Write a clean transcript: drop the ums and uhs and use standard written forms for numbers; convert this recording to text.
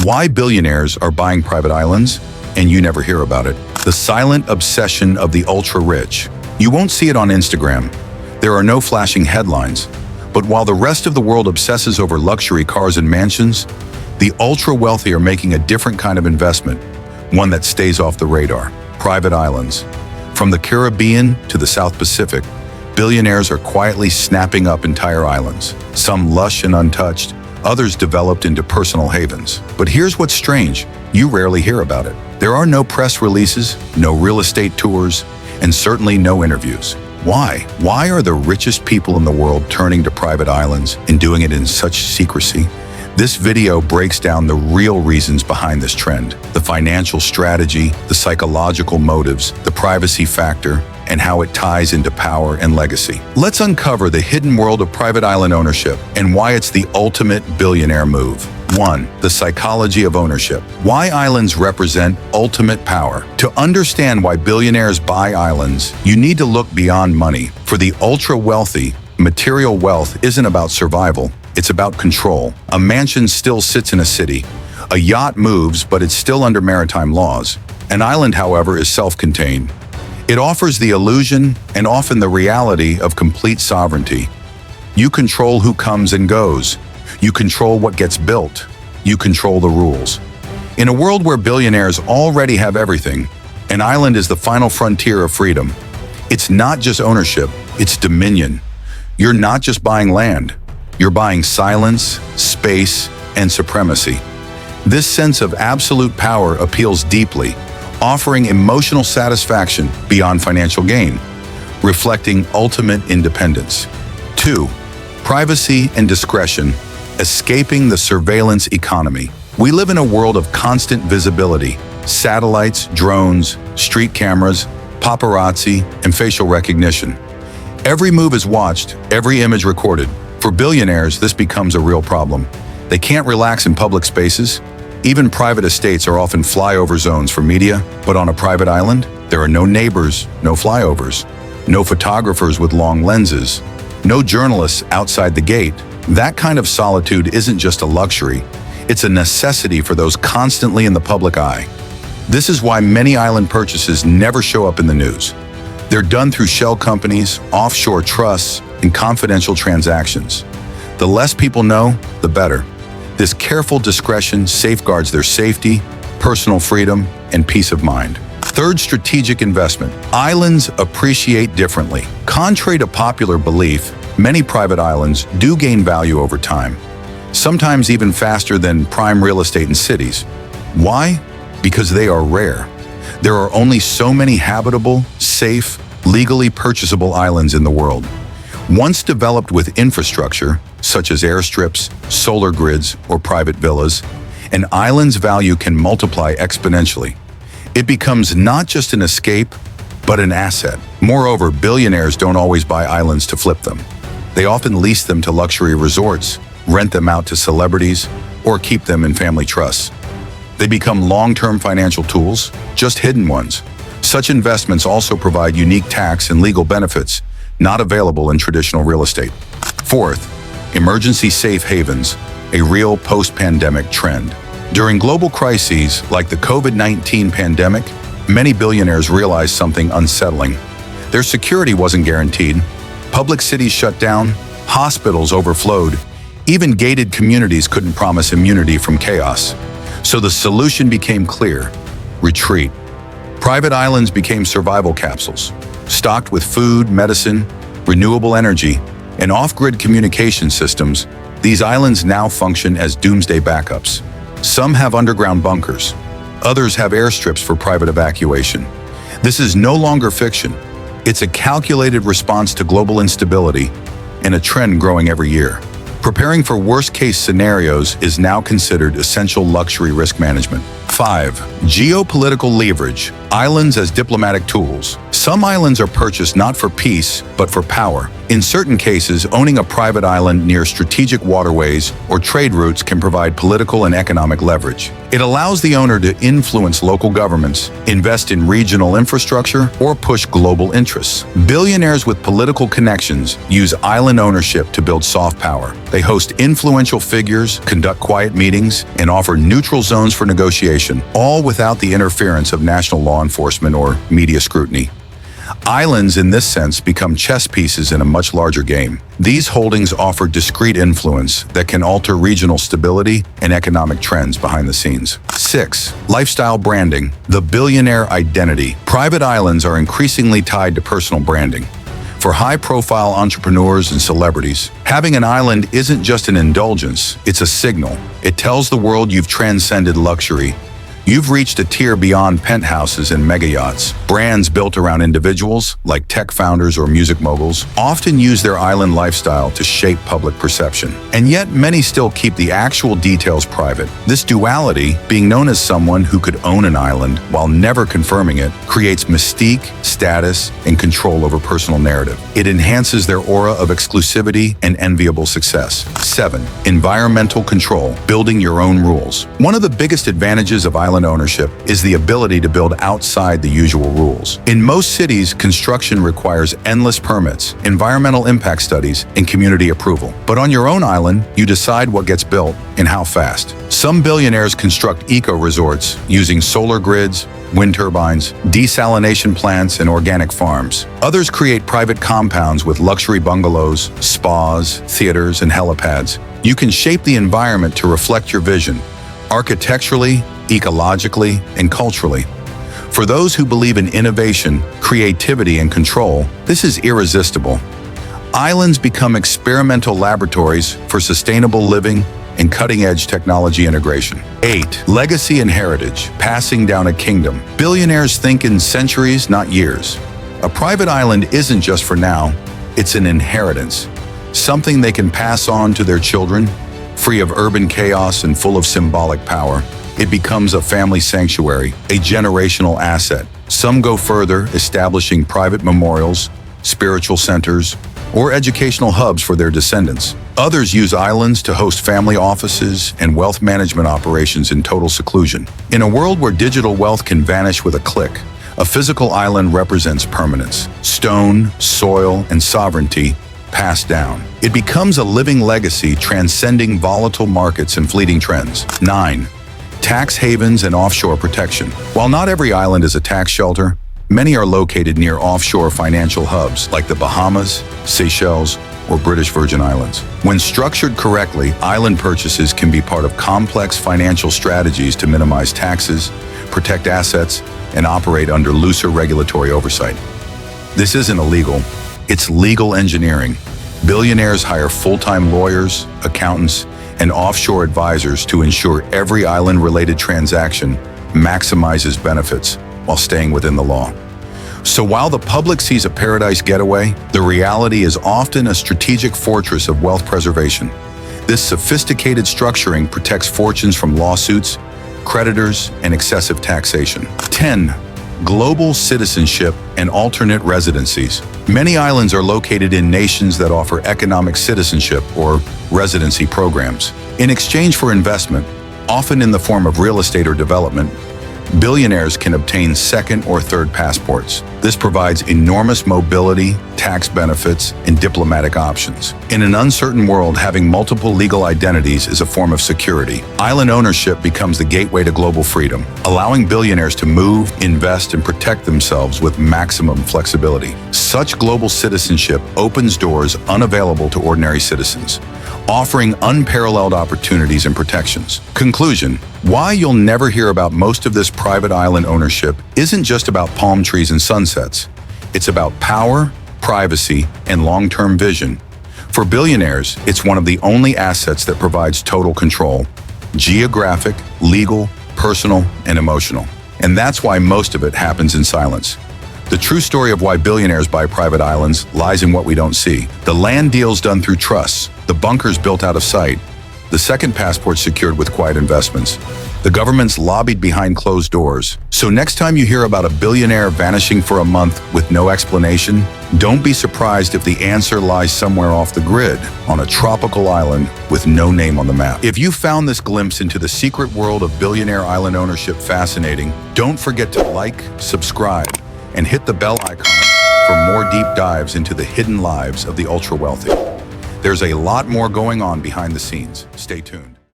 Why billionaires are buying private islands, and you never hear about it. The silent obsession of the ultra-rich. You won't see it on Instagram. There are no flashing headlines. But while the rest of the world obsesses over luxury cars and mansions, the ultra-wealthy are making a different kind of investment, one that stays off the radar. Private islands. From the Caribbean to the South Pacific, billionaires are quietly snapping up entire islands, some lush and untouched, others developed into personal havens. But here's what's strange, you rarely hear about it. There are no press releases, no real estate tours, and certainly no interviews. Why? Why are the richest people in the world turning to private islands and doing it in such secrecy? This video breaks down the real reasons behind this trend, the financial strategy, the psychological motives, the privacy factor, and how it ties into power and legacy. Let's uncover the hidden world of private island ownership and why it's the ultimate billionaire move. 1. The psychology of ownership. Why islands represent ultimate power. To understand why billionaires buy islands, you need to look beyond money. For the ultra-wealthy, material wealth isn't about survival. It's about control. A mansion still sits in a city. A yacht moves, but it's still under maritime laws. An island, however, is self-contained. It offers the illusion and often the reality of complete sovereignty. You control who comes and goes. You control what gets built. You control the rules. In a world where billionaires already have everything, an island is the final frontier of freedom. It's not just ownership, it's dominion. You're not just buying land. You're buying silence, space, and supremacy. This sense of absolute power appeals deeply, offering emotional satisfaction beyond financial gain, reflecting ultimate independence. 2. Privacy and discretion, escaping the surveillance economy. We live in a world of constant visibility, satellites, drones, street cameras, paparazzi, and facial recognition. Every move is watched, every image recorded. For billionaires, this becomes a real problem. They can't relax in public spaces. Even private estates are often flyover zones for media, but on a private island, there are no neighbors, no flyovers, no photographers with long lenses, no journalists outside the gate. That kind of solitude isn't just a luxury, it's a necessity for those constantly in the public eye. This is why many island purchases never show up in the news. They're done through shell companies, offshore trusts, and confidential transactions. The less people know, the better. This careful discretion safeguards their safety, personal freedom, and peace of mind. 3rd, strategic investment. Islands appreciate differently. Contrary to popular belief, many private islands do gain value over time, sometimes even faster than prime real estate in cities. Why? Because they are rare. There are only so many habitable, safe, legally purchasable islands in the world. Once developed with infrastructure, such as airstrips, solar grids, or private villas, an island's value can multiply exponentially. It becomes not just an escape, but an asset. Moreover, billionaires don't always buy islands to flip them. They often lease them to luxury resorts, rent them out to celebrities, or keep them in family trusts. They become long-term financial tools, just hidden ones. Such investments also provide unique tax and legal benefits, not available in traditional real estate. 4th, emergency safe havens, a real post-pandemic trend. During global crises like the COVID-19 pandemic, many billionaires realized something unsettling. Their security wasn't guaranteed. Public cities shut down, hospitals overflowed, even gated communities couldn't promise immunity from chaos. So the solution became clear: retreat. Private islands became survival capsules, stocked with food, medicine, renewable energy, and off-grid communication systems. These islands now function as doomsday backups. Some have underground bunkers. Others have airstrips for private evacuation. This is no longer fiction. It's a calculated response to global instability and a trend growing every year. Preparing for worst-case scenarios is now considered essential luxury risk management. 5. Geopolitical leverage. Islands as diplomatic tools. Some islands are purchased not for peace, but for power. In certain cases, owning a private island near strategic waterways or trade routes can provide political and economic leverage. It allows the owner to influence local governments, invest in regional infrastructure, or push global interests. Billionaires with political connections use island ownership to build soft power. They host influential figures, conduct quiet meetings, and offer neutral zones for negotiation, all without the interference of national law enforcement or media scrutiny. Islands, in this sense, become chess pieces in a much larger game. These holdings offer discrete influence that can alter regional stability and economic trends behind the scenes. 6. Lifestyle branding. The billionaire identity. Private islands are increasingly tied to personal branding. For high-profile entrepreneurs and celebrities, having an island isn't just an indulgence, it's a signal. It tells the world you've transcended luxury. You've reached a tier beyond penthouses and mega yachts. Brands built around individuals, like tech founders or music moguls, often use their island lifestyle to shape public perception. And yet, many still keep the actual details private. This duality, being known as someone who could own an island while never confirming it, creates mystique, status, and control over personal narrative. It enhances their aura of exclusivity and enviable success. 7. Environmental control. Building your own rules. One of the biggest advantages of island ownership is the ability to build outside the usual rules. In most cities, construction requires endless permits, environmental impact studies, and community approval. But on your own island, you decide what gets built and how fast. Some billionaires construct eco-resorts using solar grids, wind turbines, desalination plants, and organic farms. Others create private compounds with luxury bungalows, spas, theaters, and helipads. You can shape the environment to reflect your vision, architecturally, ecologically, and culturally. For those who believe in innovation, creativity, and control, this is irresistible. Islands become experimental laboratories for sustainable living and cutting-edge technology integration. 8. Legacy and heritage, passing down a kingdom. Billionaires think in centuries, not years. A private island isn't just for now, it's an inheritance, something they can pass on to their children, free of urban chaos and full of symbolic power. It becomes a family sanctuary, a generational asset. Some go further, establishing private memorials, spiritual centers, or educational hubs for their descendants. Others use islands to host family offices and wealth management operations in total seclusion. In a world where digital wealth can vanish with a click, a physical island represents permanence. Stone, soil, and sovereignty passed down. It becomes a living legacy transcending volatile markets and fleeting trends. 9. Tax havens and offshore protection. While not every island is a tax shelter, many are located near offshore financial hubs like the Bahamas, Seychelles, or British Virgin Islands. When structured correctly, island purchases can be part of complex financial strategies to minimize taxes, protect assets, and operate under looser regulatory oversight. This isn't illegal, it's legal engineering. Billionaires hire full-time lawyers, accountants, and offshore advisors to ensure every island-related transaction maximizes benefits while staying within the law. So while the public sees a paradise getaway, the reality is often a strategic fortress of wealth preservation. This sophisticated structuring protects fortunes from lawsuits, creditors, and excessive taxation. 10. Global citizenship and alternate residencies. Many islands are located in nations that offer economic citizenship or residency programs. In exchange for investment, often in the form of real estate or development, billionaires can obtain second or third passports. This provides enormous mobility, tax benefits, and diplomatic options. In an uncertain world, having multiple legal identities is a form of security. Island ownership becomes the gateway to global freedom, allowing billionaires to move, invest, and protect themselves with maximum flexibility. Such global citizenship opens doors unavailable to ordinary citizens, offering unparalleled opportunities and protections. Conclusion: why you'll never hear about most of this private island ownership isn't just about palm trees and sunsets. It's about power, privacy, and long-term vision. For billionaires, it's one of the only assets that provides total control: geographic, legal, personal, and emotional. And that's why most of it happens in silence. The true story of why billionaires buy private islands lies in what we don't see. The land deals done through trusts, the bunkers built out of sight, the second passport secured with quiet investments, The government's lobbied behind closed doors. So next time you hear about a billionaire vanishing for a month with no explanation, don't be surprised if the answer lies somewhere off the grid on a tropical island with no name on the map. If you found this glimpse into the secret world of billionaire island ownership fascinating, don't forget to like, subscribe, and hit the bell icon for more deep dives into the hidden lives of the ultra-wealthy. There's a lot more going on behind the scenes. Stay tuned.